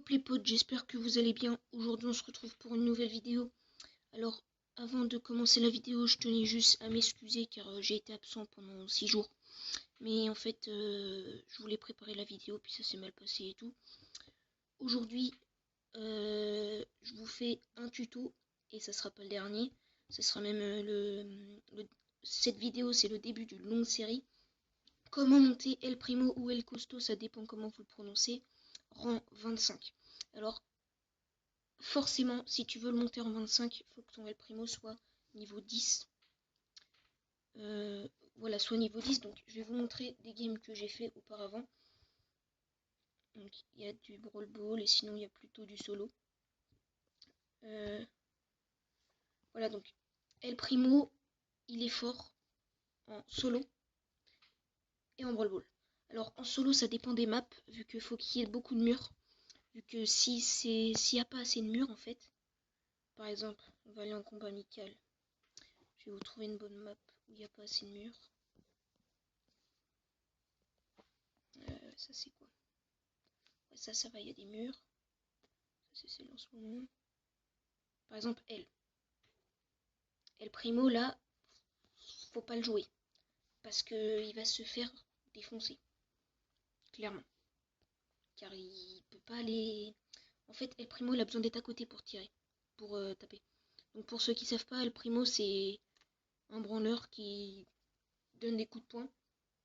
Hop les potes, j'espère que vous allez bien. Aujourd'hui on se retrouve pour une nouvelle vidéo. Alors avant de commencer la vidéo, je tenais juste à m'excuser car j'ai été absent pendant 6 jours. Mais en fait je voulais préparer la vidéo puis ça s'est mal passé et tout. Aujourd'hui je vous fais un tuto et ça sera pas le dernier. Ça sera même cette vidéo c'est le début d'une longue série. Comment monter El Primo ou El Costo, ça dépend comment vous le prononcez, rang 25. Alors forcément, si tu veux le monter en 25, il faut que ton El Primo soit niveau 10. Voilà, soit niveau 10. Donc, je vais vous montrer des games que j'ai fait auparavant. Donc, il y a du Brawl Ball et sinon, il y a plutôt du solo. Voilà, donc, El Primo, il est fort en solo et en Brawl Ball. Alors, en solo, ça dépend des maps, vu qu'il faut qu'il y ait beaucoup de murs. Vu que s'il n'y a pas assez de murs, en fait, par exemple, on va aller en combat amical. Je vais vous trouver une bonne map où il n'y a pas assez de murs. Ça c'est quoi? Ouais, ça va, il y a des murs. Ça c'est celle en ce moment. Par exemple, El Primo, là, faut pas le jouer. Parce que il va se faire défoncer. Clairement. Car il peut pas aller... En fait, El Primo, il a besoin d'être à côté pour tirer. Pour taper. Donc pour ceux qui savent pas, El Primo, c'est un branleur qui donne des coups de poing.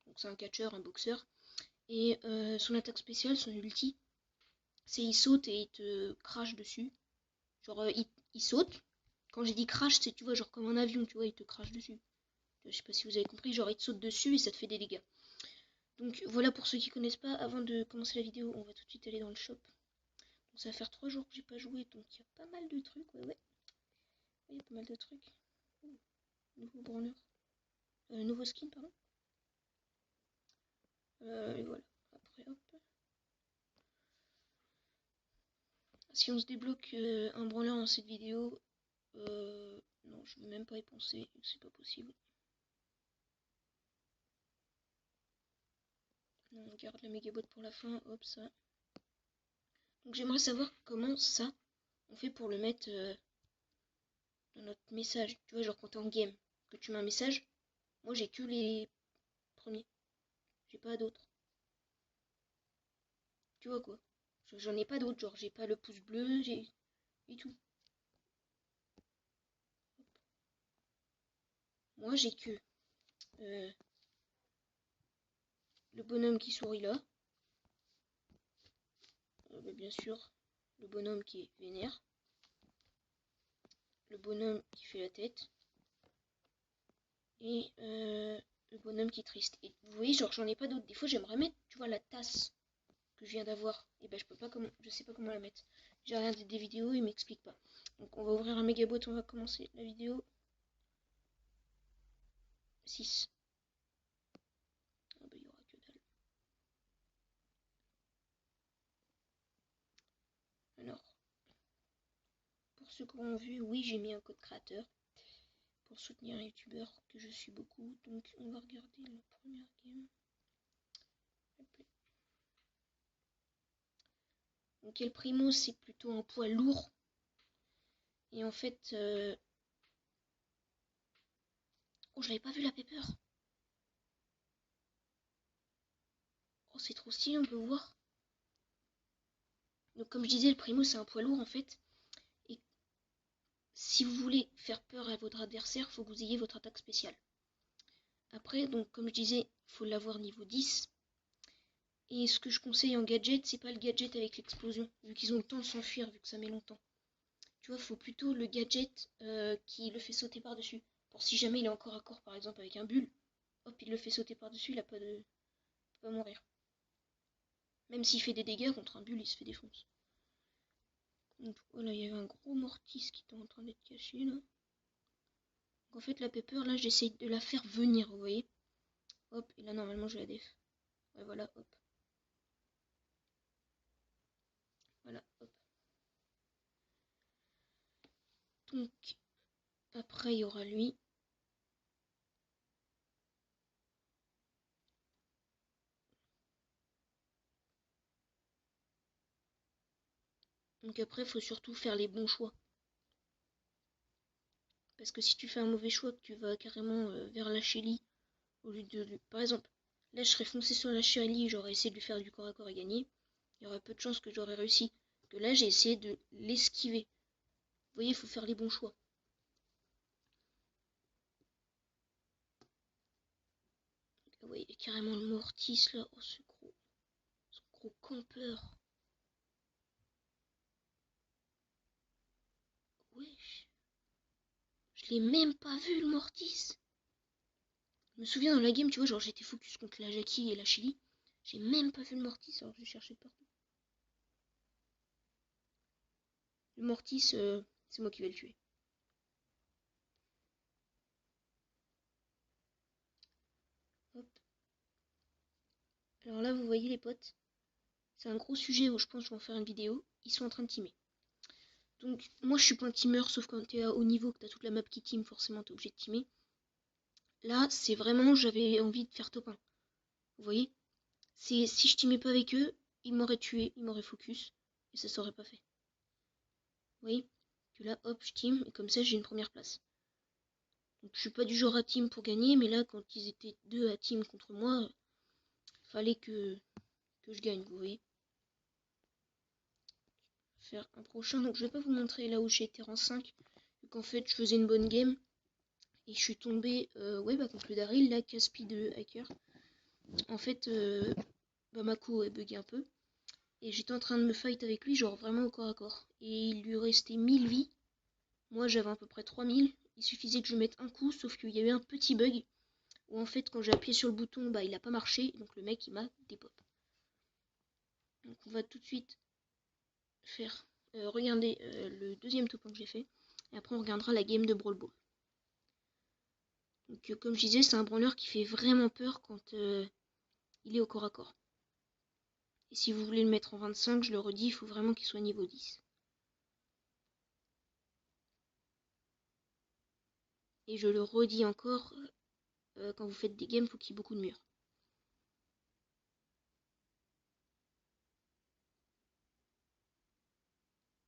Donc c'est un catcheur, un boxeur. Et son attaque spéciale, son ulti, c'est il saute et il te crache dessus. Genre, il saute. Quand j'ai dit crash, c'est, tu vois, genre comme un avion, tu vois, il te crache dessus. Je sais pas si vous avez compris, genre il te saute dessus et ça te fait des dégâts. Donc voilà pour ceux qui connaissent pas, avant de commencer la vidéo, on va tout de suite aller dans le shop. Donc ça va faire 3 jours que j'ai pas joué, donc il y a pas mal de trucs, ouais. Il y a pas mal de trucs. Nouveau branleur. Nouveau skin, pardon. Et voilà. Après, hop. Si on se débloque un branleur dans cette vidéo, non, je veux même pas y penser, c'est pas possible. Non, on garde la méga boîte pour la fin, hop, ça. Donc j'aimerais savoir comment ça, on fait pour le mettre dans notre message. Tu vois, genre quand t'es en game, que tu mets un message, moi j'ai que les premiers. J'ai pas d'autres. Tu vois quoi? J'en ai pas d'autres, genre j'ai pas le pouce bleu, j'ai... et tout. Moi j'ai que le bonhomme qui sourit là. Bah, bien sûr, le bonhomme qui est vénère. Le bonhomme qui fait la tête. Et le bonhomme qui est triste. Et vous voyez, genre j'en ai pas d'autres. Des fois j'aimerais mettre, tu vois, la tasse que je viens d'avoir. Et ben je peux pas comment, je sais pas comment la mettre. J'ai regardé des vidéos, il m'explique pas. Donc on va ouvrir un méga bot, on va commencer la vidéo. 6. Ah bah il y aura que dalle. Alors, pour ceux qui ont vu, oui j'ai mis un code créateur pour soutenir un youtubeur que je suis beaucoup. Donc on va regarder la première game. Donc El Primo c'est plutôt un poids lourd. Et en fait... Oh, je l'avais pas vu la Pepper. Oh, c'est trop stylé, on peut voir. Donc comme je disais, le Primo c'est un poids lourd en fait. Et si vous voulez faire peur à votre adversaire, il faut que vous ayez votre attaque spéciale. Après, donc comme je disais, il faut l'avoir niveau 10. Et ce que je conseille en gadget, c'est pas le gadget avec l'explosion, vu qu'ils ont le temps de s'enfuir, vu que ça met longtemps. Tu vois, il faut plutôt le gadget qui le fait sauter par-dessus. Pour si jamais il est encore à corps, par exemple avec un bulle, hop, il le fait sauter par-dessus, il a pas de... il peut pas mourir. Même s'il fait des dégâts contre un bulle, il se fait défoncer. Donc voilà, il y avait un gros mortis qui était en train d'être caché là. Donc en fait la Pepper là j'essaye de la faire venir, vous voyez. Hop, et là normalement je la def. Ouais voilà, hop. Voilà, hop. Donc après il y aura lui. Donc après, il faut surtout faire les bons choix. Parce que si tu fais un mauvais choix, que tu vas carrément vers la Shelly, au lieu de... Par exemple, là je serais foncé sur la Shelly, j'aurais essayé de lui faire du corps à corps et gagner. Il y aurait peu de chances que j'aurais réussi. Que là, j'ai essayé de l'esquiver. Vous voyez, il faut faire les bons choix. Ah ouais, il y a carrément le Mortis là. Oh, ce gros campeur. Wesh. Je l'ai même pas vu le Mortis. Je me souviens dans la game, tu vois, genre j'étais focus contre la Jackie et la Chili. J'ai même pas vu le Mortis alors que je cherchais partout. Le Mortis, c'est moi qui vais le tuer. Hop. Alors là, vous voyez les potes, c'est un gros sujet où je pense que je vais en faire une vidéo. Ils sont en train de teamer. Donc, moi je suis pas un teamer, sauf quand t'es à haut niveau, que t'as toute la map qui team, forcément t'es obligé de teamer. Là, c'est vraiment, j'avais envie de faire top 1. Vous voyez? Si je teamais pas avec eux, ils m'auraient tué, ils m'auraient focus, et ça s'aurait pas fait. Vous voyez? Que là, hop, je team, et comme ça j'ai une première place. Donc je suis pas du genre à team pour gagner, mais là, quand ils étaient deux à team contre moi, fallait que je gagne, vous voyez? Faire un prochain, donc je vais pas vous montrer là où j'étais en 5, vu qu'en fait je faisais une bonne game, et je suis tombée ouais, contre le Daryl, là, Caspi de hacker. En fait, Bamako est bugué un peu, et j'étais en train de me fight avec lui, genre vraiment au corps à corps. Et il lui restait 1000 vies, moi j'avais à peu près 3000, il suffisait que je mette un coup, sauf qu'il y a eu un petit bug, où en fait quand j'ai appuyé sur le bouton, bah il a pas marché, donc le mec il m'a dépop. Donc on va tout de suite faire, regarder le deuxième top 1 que j'ai fait, et après on regardera la game de Brawl Ball. Donc comme je disais, c'est un brawler qui fait vraiment peur quand il est au corps à corps. Et si vous voulez le mettre en 25, je le redis, il faut vraiment qu'il soit niveau 10. Et je le redis encore, quand vous faites des games, il faut qu'il y ait beaucoup de murs.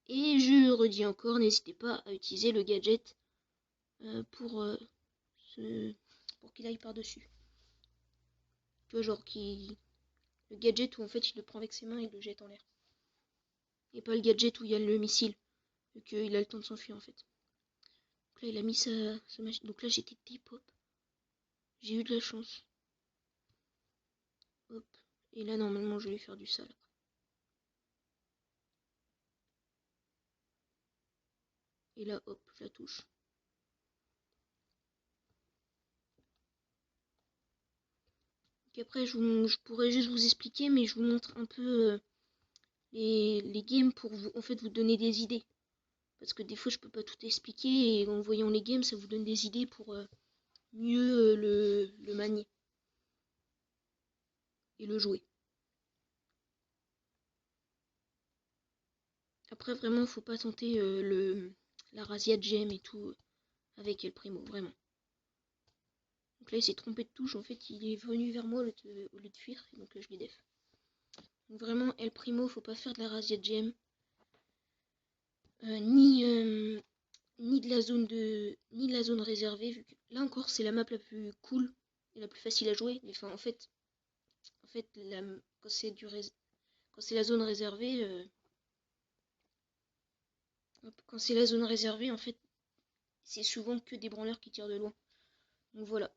Et je redis encore, n'hésitez pas à utiliser le gadget pour qu'il aille par-dessus. Tu vois, genre le gadget où en fait il le prend avec ses mains et il le jette en l'air. Et pas le gadget où il y a le missile, vu qu'il a le temps de s'enfuir en fait. Donc là il a mis sa machine. Donc là j'étais T-pop. J'ai eu de la chance. Hop. Et là normalement je vais faire du sale. Et là hop, je la touche. Donc après je pourrais juste vous expliquer, mais je vous montre un peu les games pour vous, en fait, vous donner des idées. Parce que des fois je peux pas tout expliquer et en voyant les games ça vous donne des idées pour mieux le manier. Et le jouer. Après vraiment faut pas tenter la Razia Gem et tout avec El Primo, vraiment. Donc là il s'est trompé de touche, en fait il est venu vers moi au lieu de fuir, et donc là je l'ai def. Donc vraiment El Primo, faut pas faire de la Razia Gem. Ni de la zone réservée, vu que là encore c'est la map la plus cool et la plus facile à jouer. Mais enfin en fait quand c'est la zone réservée, quand c'est la zone réservée, en fait c'est souvent que des branleurs qui tirent de loin. Donc voilà.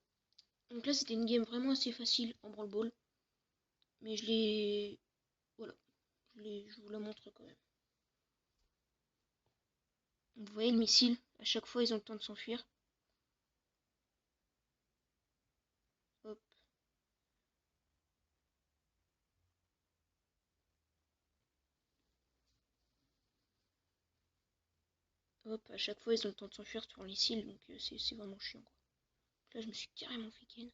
Donc là c'était une game vraiment assez facile en Brawl Ball. Mais je l'ai. Voilà. Je vous la montre quand même. Donc, vous voyez le missile, à chaque fois ils ont le temps de s'enfuir. Hop. Hop, à chaque fois ils ont le temps de s'enfuir sur le missile, donc c'est vraiment chiant quoi. Donc là je me suis carrément fait ken.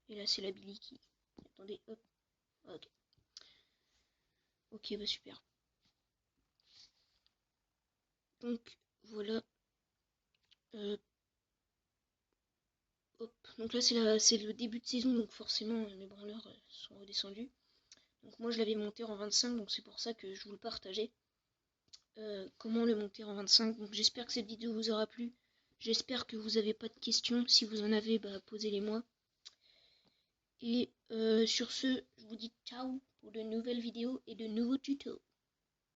Et là c'est la Billy qui. Attendez, hop. Ok. Ok, bah super. Donc voilà. Hop. Donc là c'est le début de saison, donc forcément les branleurs sont redescendus. Donc moi je l'avais monté en 25, donc c'est pour ça que je vous le partageais. comment le monter en 25. Donc j'espère que cette vidéo vous aura plu. J'espère que vous n'avez pas de questions. Si vous en avez, posez-les moi. Et sur ce, je vous dis ciao pour de nouvelles vidéos et de nouveaux tutos.